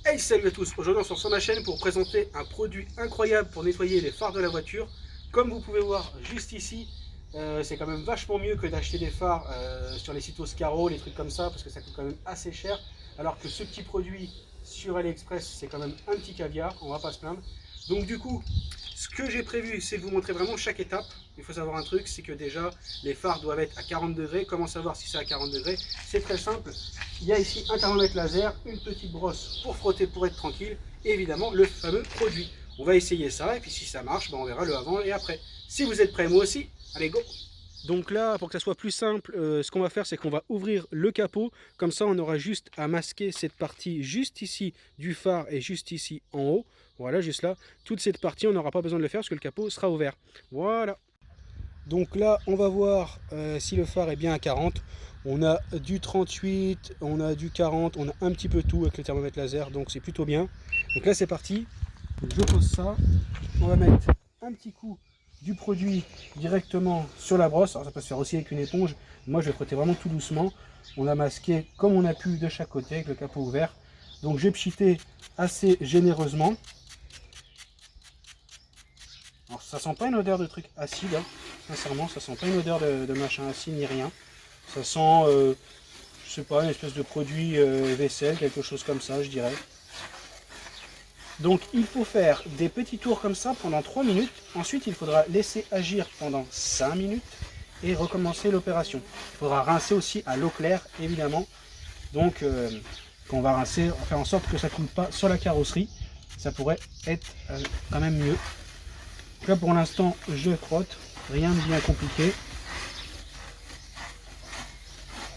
Hey salut à tous, aujourd'hui on se retrouve sur ma chaîne pour présenter un produit incroyable pour nettoyer les phares de la voiture. Comme vous pouvez voir juste ici, c'est quand même vachement mieux que d'acheter des phares sur les sites Oscaro, les trucs comme ça, parce que ça coûte quand même assez cher. Alors que ce petit produit sur AliExpress, c'est quand même un petit caviar, on va pas se plaindre. Donc du coup, ce que j'ai prévu, c'est de vous montrer vraiment chaque étape. Il faut savoir un truc, c'est que déjà, les phares doivent être à 40 degrés. Comment savoir si c'est à 40 degrés? C'est très simple. Il y a ici un thermomètre laser, une petite brosse pour frotter, pour être tranquille, et évidemment le fameux produit. On va essayer ça, et puis si ça marche, ben on verra le avant et après. Si vous êtes prêts, moi aussi, allez go! Donc là, pour que ça soit plus simple, ce qu'on va faire, c'est qu'on va ouvrir le capot. Comme ça, on aura juste à masquer cette partie juste ici du phare et juste ici en haut. Voilà, juste là. Toute cette partie, on n'aura pas besoin de le faire parce que le capot sera ouvert. Voilà. Donc là, on va voir si le phare est bien à 40. On a du 38, on a du 40, on a un petit peu tout avec le thermomètre laser, donc c'est plutôt bien. Donc là, c'est parti. Je pose ça. On va mettre un petit coup du produit directement sur la brosse. Alors ça peut se faire aussi avec une éponge. Moi, je vais frotter vraiment tout doucement. On a masqué comme on a pu de chaque côté avec le capot ouvert. Donc j'ai pchité assez généreusement. Alors ça sent pas une odeur de truc acide, hein. Sincèrement, ça sent pas une odeur de machin acide ni rien. Ça sent, je sais pas, une espèce de produit vaisselle, quelque chose comme ça, je dirais. Donc il faut faire des petits tours comme ça pendant 3 minutes. Ensuite, il faudra laisser agir pendant 5 minutes et recommencer l'opération. Il faudra rincer aussi à l'eau claire, évidemment. Donc, quand on va rincer, on va faire en sorte que ça ne coule pas sur la carrosserie. Ça pourrait être quand même mieux. Donc là, pour l'instant, je frotte. Rien de bien compliqué.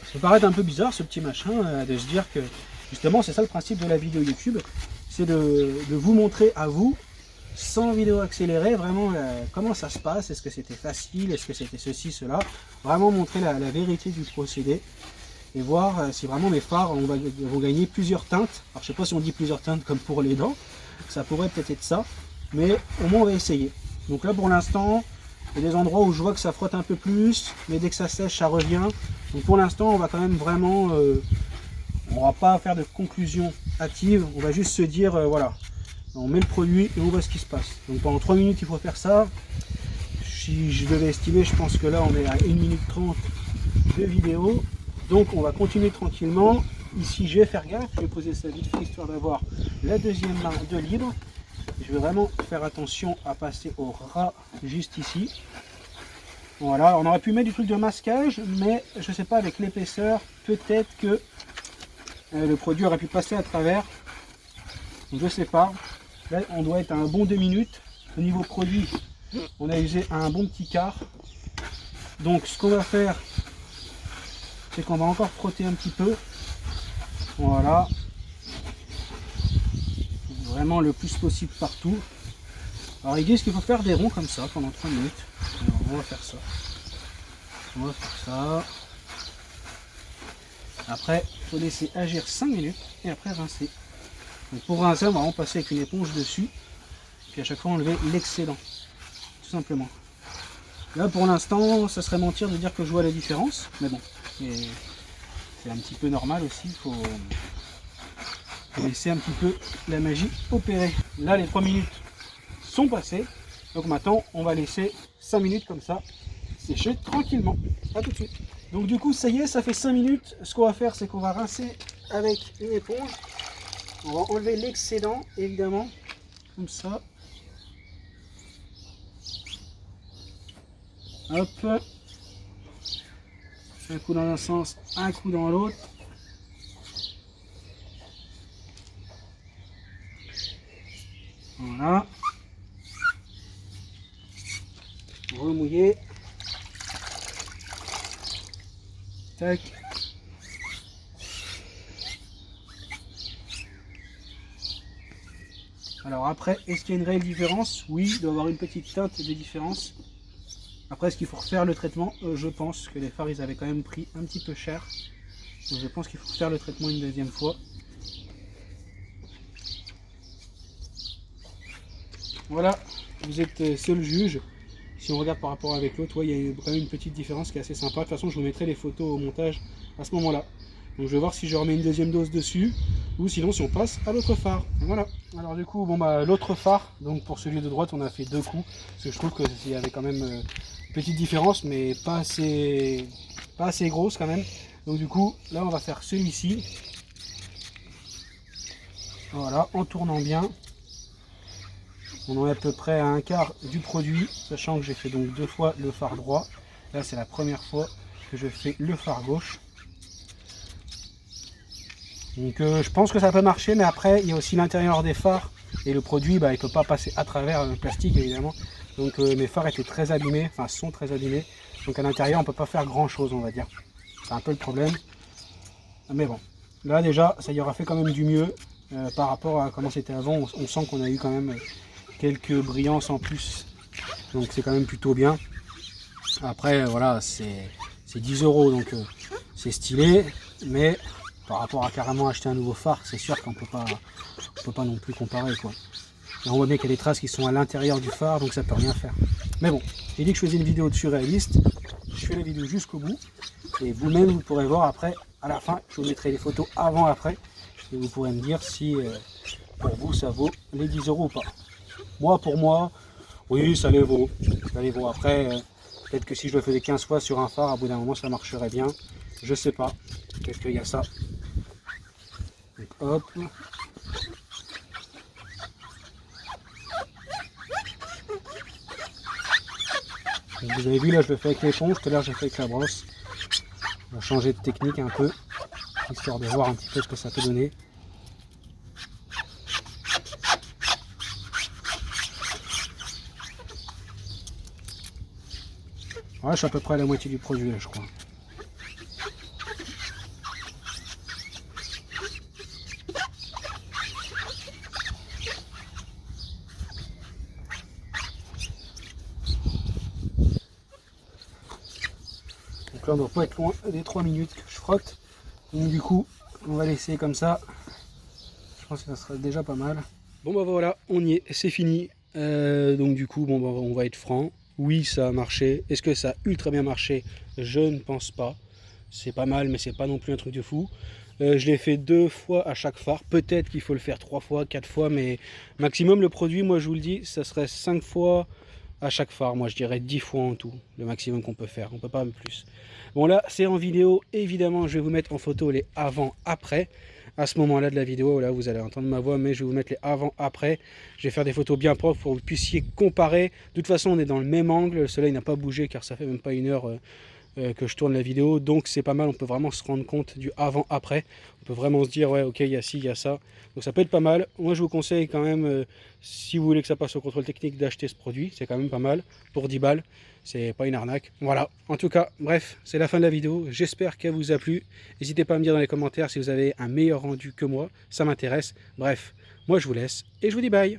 Ça peut paraître un peu bizarre, ce petit machin, de se dire que, justement, c'est ça le principe de la vidéo YouTube. C'est de vous montrer à vous, sans vidéo accélérée, vraiment comment ça se passe. Est-ce que c'était facile? Est-ce que c'était ceci, cela? Vraiment montrer la vérité du procédé. Et voir si vraiment mes phares vont gagner plusieurs teintes. Alors je sais pas si on dit plusieurs teintes comme pour les dents, ça pourrait peut-être être ça, mais au moins on va essayer. Donc là pour l'instant, il y a des endroits où je vois que ça frotte un peu plus, mais dès que ça sèche, ça revient. Donc pour l'instant, on va quand même vraiment, on va pas faire de conclusion hâtive, on va juste se dire, voilà, on met le produit et on voit ce qui se passe. Donc pendant 3 minutes, il faut faire ça. Si je devais estimer, je pense que là, on est à 1 minute 30 de vidéo. Donc on va continuer tranquillement. Ici je vais faire gaffe, je vais poser ça vite fait histoire d'avoir la deuxième main de libre. Je vais vraiment faire attention à passer au ras juste ici. Voilà, on aurait pu mettre du truc de masquage, mais je ne sais pas, avec l'épaisseur, peut-être que le produit aurait pu passer à travers. Je ne sais pas. Là on doit être à un bon 2 minutes. Au niveau produit, on a usé un bon petit quart. Donc ce qu'on va faire, c'est qu'on va encore frotter un petit peu. Voilà. Vraiment le plus possible partout. Alors ils disent qu'il faut faire des ronds comme ça pendant 3 minutes. Alors on va faire ça. On va faire ça. Après, il faut laisser agir 5 minutes et après rincer. Donc pour rincer, on va en passer avec une éponge dessus. Puis à chaque fois enlever l'excédent. Tout simplement. Là pour l'instant, ça serait mentir de dire que je vois la différence. Mais bon. C'est un petit peu normal aussi, il faut laisser un petit peu la magie opérer. Là les 3 minutes sont passées, donc maintenant on va laisser 5 minutes comme ça sécher tranquillement. A tout de suite. Donc du coup ça y est, ça fait 5 minutes. Ce qu'on va faire, c'est qu'on va rincer avec une éponge. On va enlever l'excédent évidemment, comme ça. Hop. Un coup dans un sens, un coup dans l'autre. Voilà. Remouiller. Tac. Alors après, est-ce qu'il y a une réelle différence? Oui, il doit y avoir une petite teinte de différence. Après, est-ce qu'il faut refaire le traitement? Je pense que les phares, ils avaient quand même pris un petit peu cher. Donc je pense qu'il faut faire le traitement une deuxième fois. Voilà, vous êtes seul juge. Si on regarde par rapport avec l'autre, il y a quand même une petite différence qui est assez sympa. De toute façon, je vous mettrai les photos au montage à ce moment-là. Donc je vais voir si je remets une deuxième dose dessus ou sinon si on passe à l'autre phare. Voilà. Alors du coup, bon bah l'autre phare, donc pour celui de droite, on a fait 2 coups, parce que je trouve qu'il y avait quand même une petite différence, mais pas assez grosse quand même. Donc du coup, là on va faire celui-ci. Voilà, en tournant bien. On en est à peu près à un quart du produit, sachant que j'ai fait donc 2 fois le phare droit. Là c'est la première fois que je fais le phare gauche. Donc je pense que ça peut marcher, mais après il y a aussi l'intérieur des phares et le produit il ne peut pas passer à travers le plastique évidemment. Donc mes phares étaient très abîmés, enfin sont très abîmés. Donc à l'intérieur on ne peut pas faire grand chose, on va dire. C'est un peu le problème. Mais bon, là déjà ça y aura fait quand même du mieux par rapport à comment c'était avant. On sent qu'on a eu quand même quelques brillances en plus. Donc c'est quand même plutôt bien. Après voilà, c'est 10 €, donc c'est stylé, mais par rapport à carrément acheter un nouveau phare, c'est sûr qu'on peut pas non plus comparer quoi. Et on voit bien qu'il y a des traces qui sont à l'intérieur du phare, donc ça peut rien faire. Mais bon, j'ai dit que je faisais une vidéo dessus réaliste, je fais la vidéo jusqu'au bout, et vous-même vous pourrez voir après, à la fin, je vous mettrai les photos avant-après, et vous pourrez me dire si pour vous ça vaut les 10 € ou pas. Moi, pour moi, oui, ça les vaut. Ça les vaut. Après, peut-être que si je le faisais 15 fois sur un phare, à bout d'un moment, ça marcherait bien. Je sais pas. Peut-être qu'il y a ça. Donc, hop. Donc, vous avez vu, là, je le fais avec l'éponge. Tout à l'heure, j'ai fait avec la brosse. On va changer de technique un peu, histoire de voir un petit peu ce que ça peut donner. Ouais, je suis à peu près à la moitié du produit là, je crois. Donc là on ne doit pas être loin des 3 minutes que je frotte. Donc du coup on va laisser comme ça. Je pense que ça sera déjà pas mal. Bon bah voilà, on y est, c'est fini. Donc du coup bon bah, on va être franc. Oui, ça a marché. Est-ce que ça a ultra bien marché? Je ne pense pas. C'est pas mal, mais c'est pas non plus un truc de fou. Je l'ai fait 2 fois à chaque phare. Peut-être qu'il faut le faire 3 fois, 4 fois, mais maximum le produit, moi je vous le dis, ça serait 5 fois à chaque phare. Moi je dirais 10 fois en tout, le maximum qu'on peut faire. On peut pas plus. Bon là, c'est en vidéo. Évidemment, je vais vous mettre en photo les avant-après. À ce moment-là de la vidéo, là vous allez entendre ma voix, mais je vais vous mettre les avant-après. Je vais faire des photos bien propres pour que vous puissiez comparer. De toute façon, on est dans le même angle. Le soleil n'a pas bougé car ça fait même pas 1 heure que je tourne la vidéo. Donc c'est pas mal, on peut vraiment se rendre compte du avant-après. On peut vraiment se dire, ouais, ok, il y a ci, il y a ça. Donc ça peut être pas mal. Moi, je vous conseille quand même, si vous voulez que ça passe au contrôle technique, d'acheter ce produit. C'est quand même pas mal. Pour 10 balles, c'est pas une arnaque. Voilà. En tout cas, bref, c'est la fin de la vidéo. J'espère qu'elle vous a plu. N'hésitez pas à me dire dans les commentaires si vous avez un meilleur rendu que moi. Ça m'intéresse. Bref, moi, je vous laisse et je vous dis bye.